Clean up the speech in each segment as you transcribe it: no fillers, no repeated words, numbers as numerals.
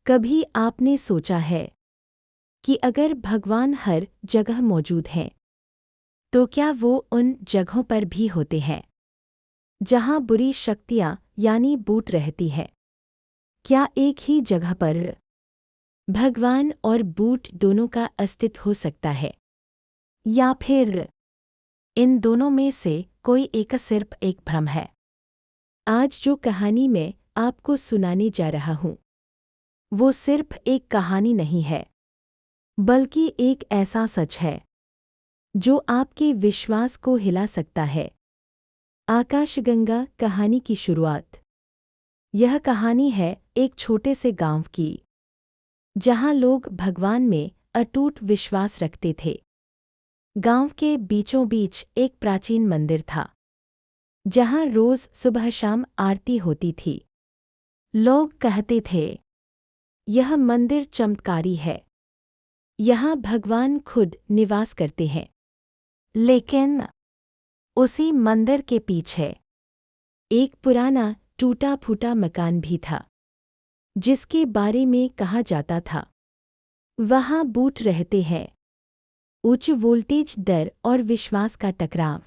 कभी आपने सोचा है कि अगर भगवान हर जगह मौजूद हैं, तो क्या वो उन जगहों पर भी होते हैं जहां बुरी शक्तियां यानी भूत रहती है? क्या एक ही जगह पर भगवान और भूत दोनों का अस्तित्व हो सकता है, या फिर इन दोनों में से कोई एक सिर्फ एक भ्रम है? आज जो कहानी मैं आपको सुनाने जा रहा हूं, वो सिर्फ एक कहानी नहीं है, बल्कि एक ऐसा सच है जो आपके विश्वास को हिला सकता है। आकाशगंगा कहानी की शुरुआत। यह कहानी है एक छोटे से गांव की, जहां लोग भगवान में अटूट विश्वास रखते थे। गांव के बीचों बीच एक प्राचीन मंदिर था, जहां रोज सुबह शाम आरती होती थी। लोग कहते थे, यह मंदिर चमत्कारी है, यहाँ भगवान खुद निवास करते हैं। लेकिन उसी मंदिर के पीछे एक पुराना टूटा फूटा मकान भी था, जिसके बारे में कहा जाता था, वहाँ भूत रहते हैं। उच्च वोल्टेज, डर और विश्वास का टकराव।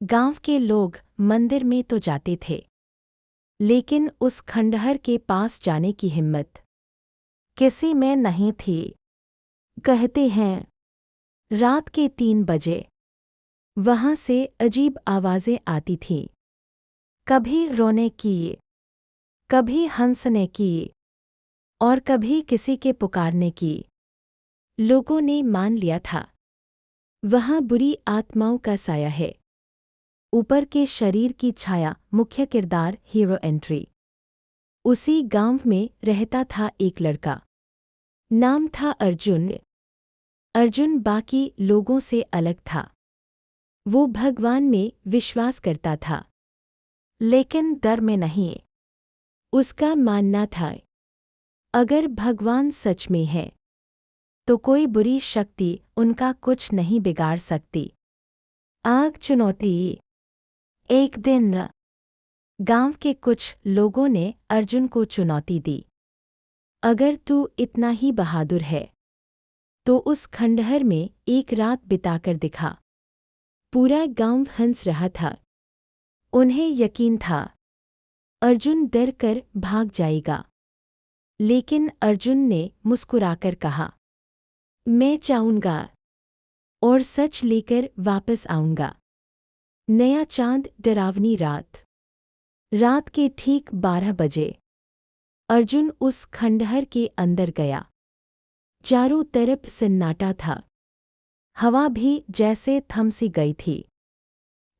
गांव के लोग मंदिर में तो जाते थे, लेकिन उस खंडहर के पास जाने की हिम्मत किसी में नहीं थी। कहते हैं, रात के 3 बजे वहाँ से अजीब आवाज़ें आती थीं, कभी रोने की, कभी हंसने की, और कभी किसी के पुकारने की। लोगों ने मान लिया था, वहाँ बुरी आत्माओं का साया है। ऊपर के शरीर की छाया। मुख्य किरदार हीरो एंट्री। उसी गांव में रहता था एक लड़का, नाम था अर्जुन। अर्जुन बाकी लोगों से अलग था। वो भगवान में विश्वास करता था, लेकिन डर में नहीं। उसका मानना था, अगर भगवान सच में है, तो कोई बुरी शक्ति उनका कुछ नहीं बिगाड़ सकती। आग चुनौती। एक दिन गांव के कुछ लोगों ने अर्जुन को चुनौती दी, अगर तू इतना ही बहादुर है, तो उस खंडहर में एक रात बिताकर दिखा। पूरा गांव हंस रहा था। उन्हें यकीन था, अर्जुन डर कर भाग जाएगा। लेकिन अर्जुन ने मुस्कुराकर कहा, मैं चाहूँगा और सच लेकर वापस आऊँगा। नया चांद, डरावनी रात। रात के ठीक 12 बजे अर्जुन उस खंडहर के अंदर गया। चारों तरफ सन्नाटा था, हवा भी जैसे थम सी गई थी।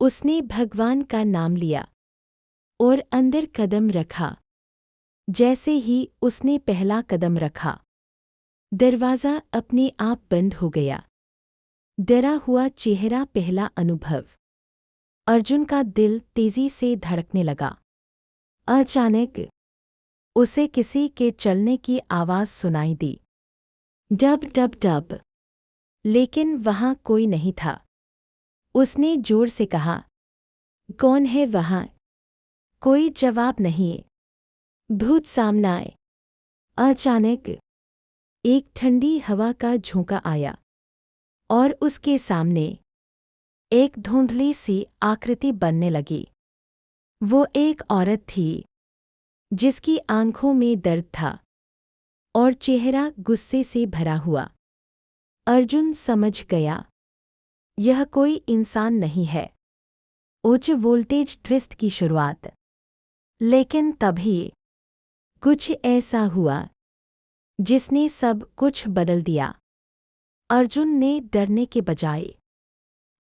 उसने भगवान का नाम लिया और अंदर कदम रखा। जैसे ही उसने पहला कदम रखा, दरवाज़ा अपने आप बंद हो गया। डरा हुआ चेहरा, पहला अनुभव। अर्जुन का दिल तेजी से धड़कने लगा। अचानक उसे किसी के चलने की आवाज़ सुनाई दी, डब डब डब। लेकिन वहाँ कोई नहीं था। उसने जोर से कहा, कौन है वहाँ? कोई जवाब नहीं। भूत सामने आए। अचानक एक ठंडी हवा का झोंका आया और उसके सामने एक धुंधली सी आकृति बनने लगी। वो एक औरत थी, जिसकी आंखों में दर्द था और चेहरा गुस्से से भरा हुआ। अर्जुन समझ गया, यह कोई इंसान नहीं है। उच्च वोल्टेज ट्विस्ट की शुरुआत। लेकिन तभी कुछ ऐसा हुआ जिसने सब कुछ बदल दिया। अर्जुन ने डरने के बजाय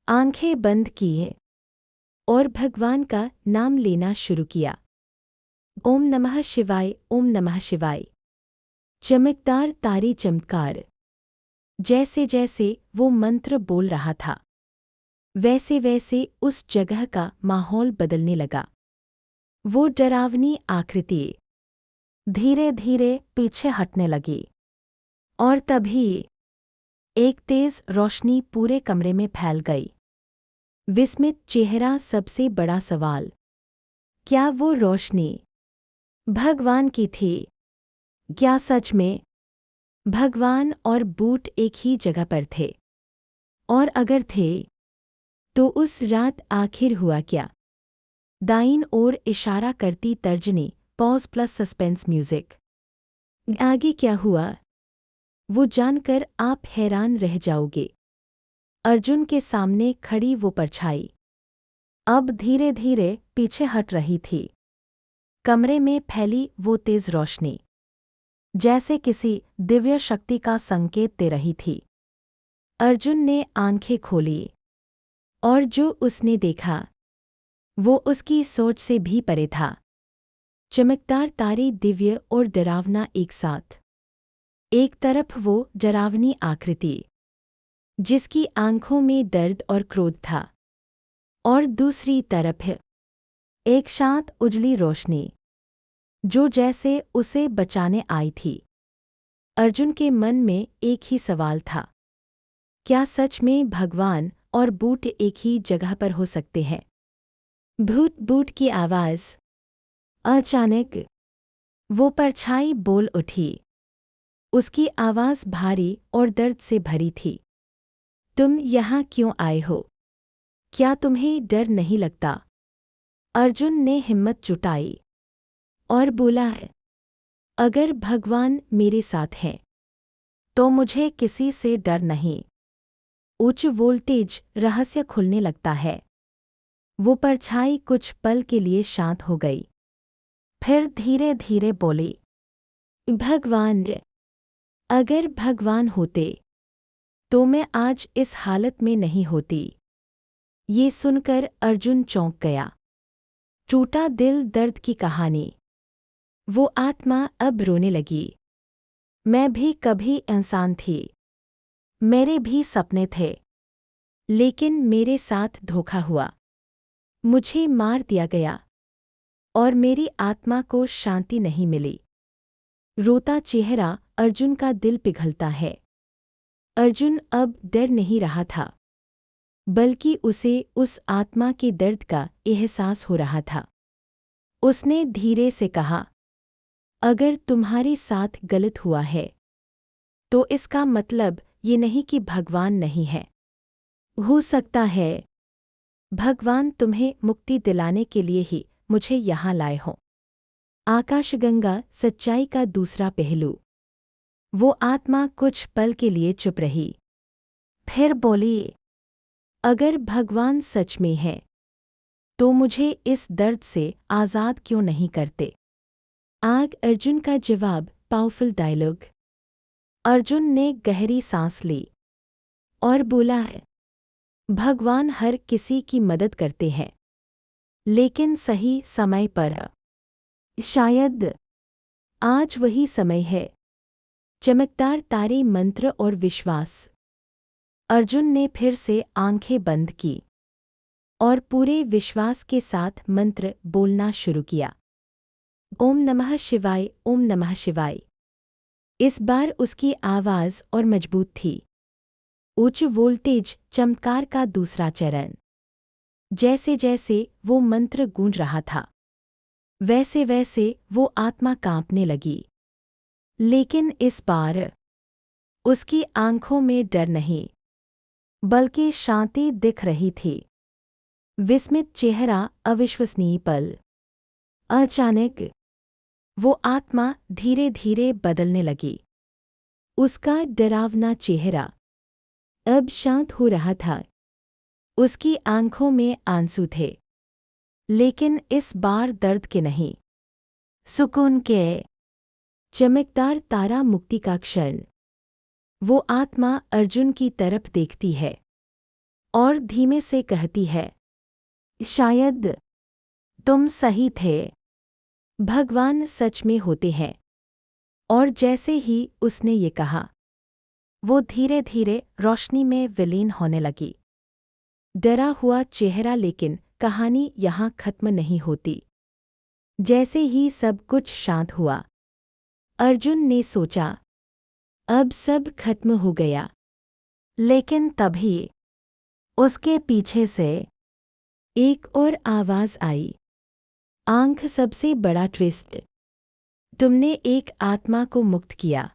आंखें बंद किए और भगवान का नाम लेना शुरू किया। ओम नमः शिवाय, ओम नमः शिवाय। चमकदार तारे, चमत्कार। जैसे जैसे वो मंत्र बोल रहा था, वैसे वैसे उस जगह का माहौल बदलने लगा। वो डरावनी आकृति धीरे धीरे पीछे हटने लगी और तभी एक तेज रोशनी पूरे कमरे में फैल गई। विस्मित चेहरा, सबसे बड़ा सवाल, क्या वो रोशनी भगवान की थी? क्या सच में भगवान और बूट एक ही जगह पर थे? और अगर थे, तो उस रात आखिर हुआ क्या? दाईं ओर इशारा करती तर्जनी, पॉज प्लस सस्पेंस म्यूजिक। आगे क्या हुआ, वो जानकर आप हैरान रह जाओगे। अर्जुन के सामने खड़ी वो परछाई अब धीरे धीरे पीछे हट रही थी। कमरे में फैली वो तेज रोशनी जैसे किसी दिव्य शक्ति का संकेत दे रही थी। अर्जुन ने आंखें खोली और जो उसने देखा वो उसकी सोच से भी परे था। चमकदार तारे, दिव्य और डरावना एक साथ। एक तरफ वो डरावनी आकृति जिसकी आंखों में दर्द और क्रोध था, और दूसरी तरफ एक शांत उजली रोशनी जो जैसे उसे बचाने आई थी। अर्जुन के मन में एक ही सवाल था, क्या सच में भगवान और बूट एक ही जगह पर हो सकते हैं? भूत बूट की आवाज़। अचानक वो परछाई बोल उठी। उसकी आवाज़ भारी और दर्द से भरी थी। तुम यहाँ क्यों आए हो? क्या तुम्हें डर नहीं लगता? अर्जुन ने हिम्मत जुटाई और बोला है, अगर भगवान मेरे साथ हैं तो मुझे किसी से डर नहीं। उच्च वोल्टेज रहस्य खुलने लगता है। वो परछाई कुछ पल के लिए शांत हो गई, फिर धीरे धीरे बोली, भगवान, अगर भगवान होते तो मैं आज इस हालत में नहीं होती। ये सुनकर अर्जुन चौंक गया। टूटा दिल, दर्द की कहानी। वो आत्मा अब रोने लगी। मैं भी कभी इंसान थी, मेरे भी सपने थे, लेकिन मेरे साथ धोखा हुआ। मुझे मार दिया गया और मेरी आत्मा को शांति नहीं मिली। रोता चेहरा अर्जुन का दिल पिघलता है। अर्जुन अब डर नहीं रहा था, बल्कि उसे उस आत्मा के दर्द का एहसास हो रहा था। उसने धीरे से कहा, अगर तुम्हारे साथ गलत हुआ है तो इसका मतलब ये नहीं कि भगवान नहीं है। हो सकता है भगवान तुम्हें मुक्ति दिलाने के लिए ही मुझे यहाँ लाए हों। आकाशगंगा, सच्चाई का दूसरा पहलू। वो आत्मा कुछ पल के लिए चुप रही, फिर बोली, अगर भगवान सच में है तो मुझे इस दर्द से आज़ाद क्यों नहीं करते? आग। अर्जुन का जवाब, पावरफुल डायलॉग। अर्जुन ने गहरी सांस ली और बोला है, भगवान हर किसी की मदद करते हैं, लेकिन सही समय पर। शायद आज वही समय है। चमकदार तारे, मंत्र और विश्वास। अर्जुन ने फिर से आंखें बंद की और पूरे विश्वास के साथ मंत्र बोलना शुरू किया। ओम नमः शिवाय, ओम नमः शिवाय। इस बार उसकी आवाज़ और मजबूत थी। उच्च वोल्टेज, चमत्कार का दूसरा चरण। जैसे जैसे वो मंत्र गूंज रहा था, वैसे वैसे वो आत्मा कांपने लगी। लेकिन इस बार उसकी आंखों में डर नहीं, बल्कि शांति दिख रही थी। विस्मित चेहरा, अविश्वसनीय पल। अचानक वो आत्मा धीरे धीरे बदलने लगी। उसका डरावना चेहरा अब शांत हो रहा था। उसकी आंखों में आंसू थे, लेकिन इस बार दर्द के नहीं, सुकून के। चमकदार तारा, मुक्ति का क्षण। वो आत्मा अर्जुन की तरफ देखती है और धीमे से कहती है, शायद तुम सही थे, भगवान सच में होते हैं। और जैसे ही उसने ये कहा, वो धीरे धीरे रोशनी में विलीन होने लगी। डरा हुआ चेहरा, लेकिन कहानी यहाँ खत्म नहीं होती। जैसे ही सब कुछ शांत हुआ, अर्जुन ने सोचा, अब सब खत्म हो गया। लेकिन तभी उसके पीछे से एक और आवाज़ आई। आंख सबसे बड़ा ट्विस्ट। तुमने एक आत्मा को मुक्त किया,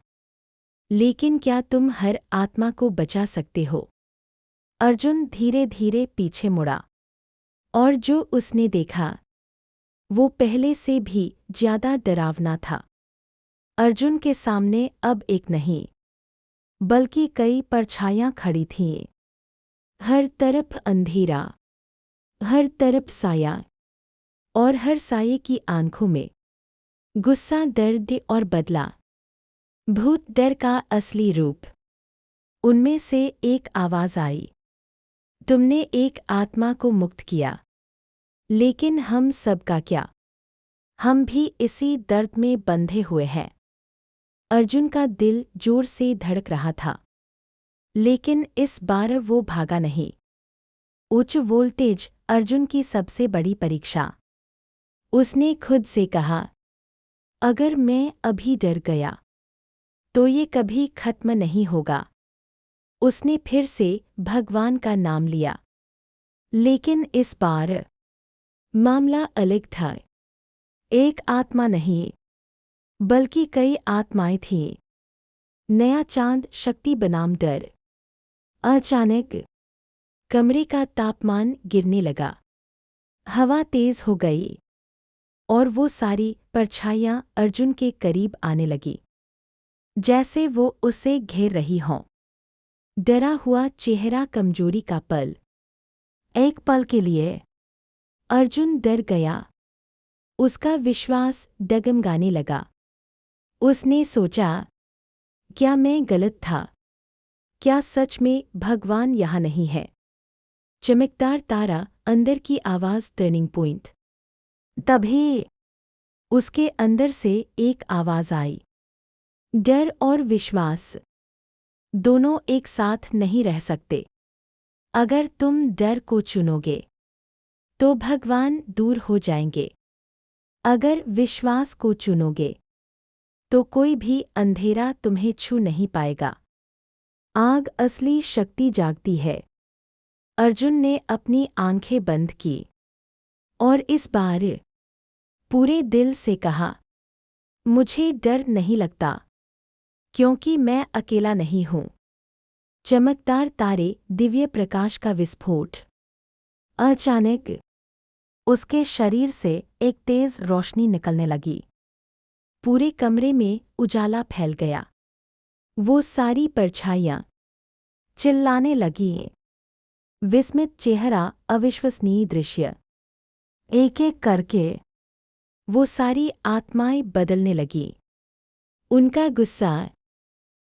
लेकिन क्या तुम हर आत्मा को बचा सकते हो? अर्जुन धीरे धीरे पीछे मुड़ा, और जो उसने देखा वो पहले से भी ज्यादा डरावना था। अर्जुन के सामने अब एक नहीं, बल्कि कई परछाइयां खड़ी थीं। हर तरफ अंधेरा, हर तरफ साया, और हर साये की आंखों में गुस्सा, दर्द और बदला। भूत डर का असली रूप। उनमें से एक आवाज आई, तुमने एक आत्मा को मुक्त किया, लेकिन हम सब का क्या? हम भी इसी दर्द में बंधे हुए हैं। अर्जुन का दिल जोर से धड़क रहा था, लेकिन इस बार वो भागा नहीं। उच्च वोल्टेज अर्जुन की सबसे बड़ी परीक्षा। उसने खुद से कहा, अगर मैं अभी डर गया तो ये कभी खत्म नहीं होगा। उसने फिर से भगवान का नाम लिया, लेकिन इस बार मामला अलग था। एक आत्मा नहीं, बल्कि कई आत्माएं थीं। नया चांद, शक्ति बनाम डर। अचानक कमरे का तापमान गिरने लगा, हवा तेज हो गई, और वो सारी परछाइयां अर्जुन के करीब आने लगी, जैसे वो उसे घेर रही हों। डरा हुआ चेहरा, कमजोरी का पल। एक पल के लिए अर्जुन डर गया, उसका विश्वास डगमगाने लगा। उसने सोचा, क्या मैं गलत था? क्या सच में भगवान यहाँ नहीं है? चमकदार तारा, अंदर की आवाज, टर्निंग पॉइंट। तभी उसके अंदर से एक आवाज आई, डर और विश्वास दोनों एक साथ नहीं रह सकते। अगर तुम डर को चुनोगे तो भगवान दूर हो जाएंगे। अगर विश्वास को चुनोगे तो कोई भी अंधेरा तुम्हें छू नहीं पाएगा। आग, असली शक्ति जागती है। अर्जुन ने अपनी आंखें बंद की और इस बार पूरे दिल से कहा, मुझे डर नहीं लगता, क्योंकि मैं अकेला नहीं हूं। चमकदार तारे, दिव्य प्रकाश का विस्फोट। अचानक उसके शरीर से एक तेज रोशनी निकलने लगी। पूरे कमरे में उजाला फैल गया। वो सारी परछाइयां चिल्लाने लगीं। विस्मित चेहरा, अविश्वसनीय दृश्य। एक एक करके वो सारी आत्माएं बदलने लगीं। उनका गुस्सा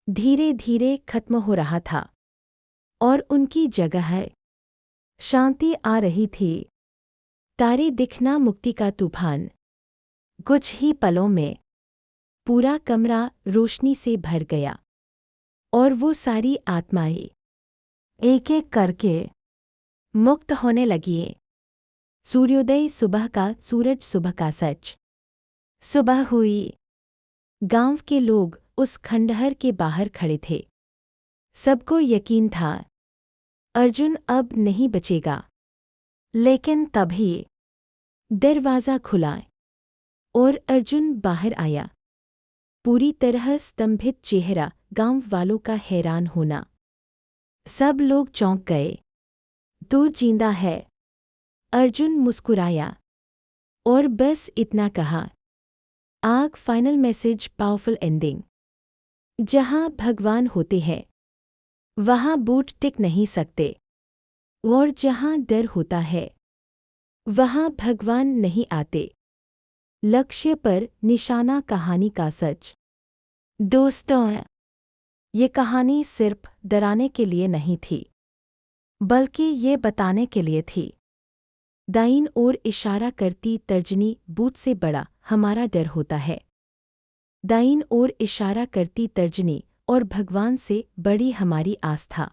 धीरे धीरे खत्म हो रहा था, और उनकी जगह शांति आ रही थी। तारे दिखना, मुक्ति का तूफान। कुछ ही पलों में पूरा कमरा रोशनी से भर गया, और वो सारी आत्माएं एक एक करके मुक्त होने लगी। सूर्योदय, सुबह का सूरज, सुबह का सच। सुबह हुई। गांव के लोग उस खंडहर के बाहर खड़े थे। सबको यकीन था, अर्जुन अब नहीं बचेगा। लेकिन तभी दरवाज़ा खुला और अर्जुन बाहर आया। पूरी तरह स्तंभित चेहरा, गांव वालों का हैरान होना। सब लोग चौंक गए। तू जिंदा है? अर्जुन मुस्कुराया और बस इतना कहा, आग, फाइनल मैसेज, पावरफुल एंडिंग। जहां भगवान होते हैं वहां बूट टिक नहीं सकते, और जहां डर होता है वहां भगवान नहीं आते। लक्ष्य पर निशाना, कहानी का सच। दोस्तों, ये कहानी सिर्फ डराने के लिए नहीं थी, बल्कि ये बताने के लिए थी। दाईं ओर इशारा करती तर्जनी, बूट से बड़ा हमारा डर होता है। दाईं ओर इशारा करती तर्जनी, और भगवान से बड़ी हमारी आस्था।